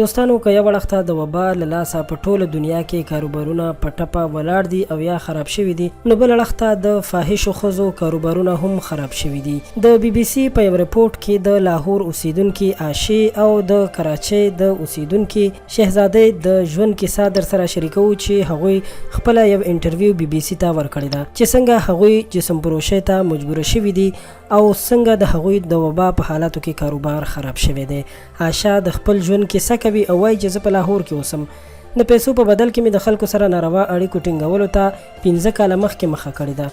دوستانو که یو وړخته د وبا له لاسه په ټوله دنیا کې کاروبارونه په ټپه ولاړ دي او یا خراب شوي دي، نو بل اړخته د فاحشو ښځو کاروبارونه هم خراب شوي دي. د بي بي سي په یو رپورټ کې د لاهور اوسیدونکي عاشي او د کراچۍ د اوسیدونکي شهزادې د ژوند کیسه در سره شریکو چې هغوی خپله یو انټرویو بي بي سي ته ورکړې ده چې څنګه هغوی جسم فروشۍ ته مجبوره شوي دي او څنګه د هغوی د وبا په حالاتو کې کاروبار خراب شوی دی. عاشا د خپل ژوند کیسه کوي او وایي چې زه په لاهور کې اوسم، د پیسو په بدل کې مې د خلکو سره ناروا اړیکو ټینګولو ته 15 کاله مخکې مخه کړې ده.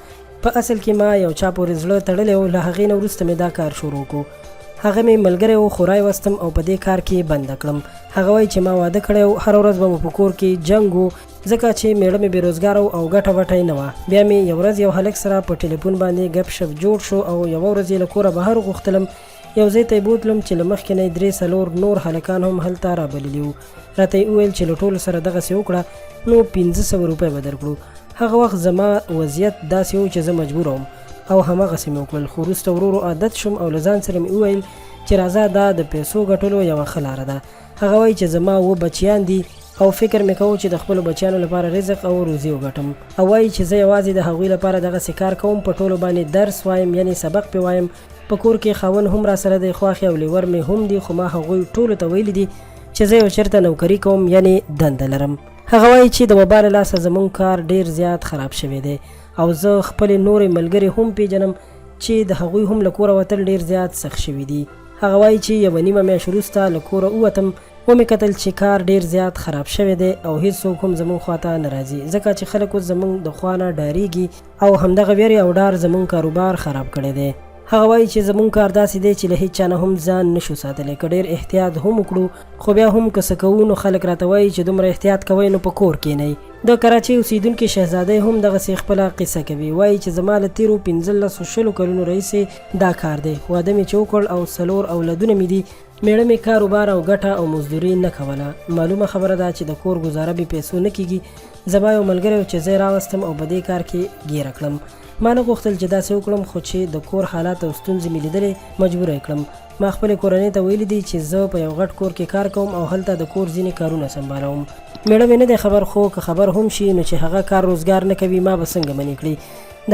په اصل کې ما یو چا پورې زړه تړلی و، له هغې نه وروسته مې دا کار شروع کړو. هغه مې ملګری و، خورای وستم او په دې کار کې بنده کړم. هغه وایي چې ما واده کړی و، هره ورځ به مو په کور کې جنګ و ځکه چې میړه مې بېروزګاره و او ګټه وټه یې نه وه. بیا مې یو ورځ یو هلک سره په ټلیفون باندې ګپ شپ جوړ شو او یوه ورځ یې له کوره بهر غوښتلم، یو ځای ته یې بوتلم چې له مخکې نه یې 3-4 نور هلکان هم هلته رابللي وو. راته یې وویل چې له ټولو سره دغسې وکړه نو 1500 روپۍ به درکړو. هغه وخت زما وضعیت داسې و چې زه مجبوره وم او هماغسې مې وکړل، خو وروسته ورو ورو عادت شوم او له ځان سره مې وویل چې راځه دا د پیسو ګټلو یوه ښه لاره ده. هغه وایي چې زما 2 بچیان دي او فکر مې کوم چې د خپلو بچیانو لپاره رزق او روزي وګټم. او وایي چې زه یوازې د هغوی لپاره دغسې کار کوم، په ټولو باندې درس وایم یعنی سبق پې وایم. په کور کې خاوند هم را سره دی، خواښې او لیور مې هم دي، خو ما هغوی ټولو ته ویلي دي چې زه یو چېرته نوکري کوم یعنی دنده لرم. هغه وایي چې د وبا له لاسه زموږ کار ډېر زیات خراب شوی دی او زه خپلې نورې ملګرې هم پیژنم چې د هغوی هم له کوره وتل ډېر زیات سخت شوي دي. هغه وایي چې یوه نیمه میاشت وروسته له کوره ووتم، ومې کتل چې کار ډېر زیات خراب شوی دی او هیڅوک هم زموږ خواته نه راځي ځکه چې خلک اوس زموږ د خوا نه ډارېږي او همدغه ویرې او ډار زموږ کاروبار خراب کړی دی. هغه وایي چې زموږ کار داسې دی چې له هیڅ چا نه هم ځان نشو ساتلی، که ډېر احتیاط هم وکړو خو بیا هم که څه کوو نو خلک راته وایي چې دومره احتیاط کوئ نو په کور کښېنئ. د کراچۍ اوسیدونکي شهزادۍ هم دغسې خپله قصه کوي، وایي چې زما له تېرو 15-20 کلونو راهیسې دا کار دی، واده مې چې وکړ او 4 اولادونه مې دي، میړه مې کاروبار او ګټه او مزدوري نه کوله. معلومه خبره ده چې د کور ګزاره بې پیسو نه کېږي. زما یو ملګری و چې زه یې راوستم او په دې کار کې ګیره کړم. ما نه غوښتل چې داسې وکړم خو چې د کور حالات او ستونزې مې لیدلې مجبوره یې کړم. ما خپلې کورنۍ ته ویلي دي چې زه په یو غټ کور کې کار کوم او هلته د کور ځینې کارونه سنبالوم. میړه مې نه دی خبر، خو که خبر هم شي نو چې هغه کار روزګار نه کوي ما به څنګه منې کړي.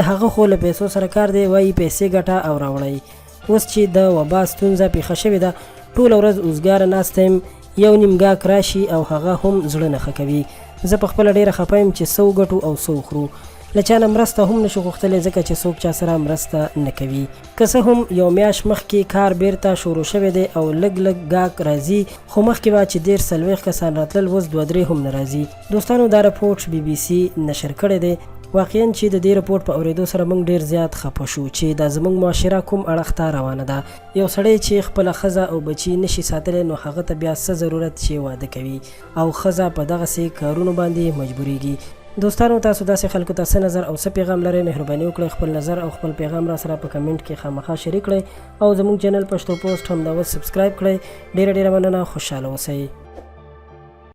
د هغه خو له پیسو سره کار دی، وایي پیسې ګټه او راوړئ. اوس چې د وبا ستونزه پیښه شوې ده ټوله ورځ اوزګاره ناسته یم، یو نیم ګاک راشي او هغه هم زړه نه ښه کوي. زه په خپله ډېره خفه یم چې څه وګټو او څه وخورو. له چا نه مرسته هم نشو غوښتلی ځکه چې څوک چا سره مرسته نه کوي. که څه هم یو میاشت مخکې کار بیرته شروع شوی دی او لږ لږ ګاک راځي، خو مخکې به چې 40 کسان راتلل اوس 2-3 هم نه راځي. دوستانو دا رپورټ بي بي سي نشر کړی دی. واقعا چې د دې رپورټ په اورېدو سره موږ ډېر زیات خفه شو چې دا زموږ معاشره کوم اړخ ته روانه ده. یو سړی چې خپله ښځه او بچي نشي ساتلی نو هغه ته بیا څه ضرورت چې واده کوي او ښځه په دغسې کارونو باندې مجبوریږي. دوستانو تاسو داسې خلکو ته څه نظر او څه پیغام لرئ؟ مهرباني وکړئ خپل نظر او خپل پیغام را سره په کمنټ کې خامخا شریک کړئ او زموږ چینل پښتو پوسټ همدا اوس سبسکرایب کړئ. ډېره ډېره مننه، خوشحاله اوسئ.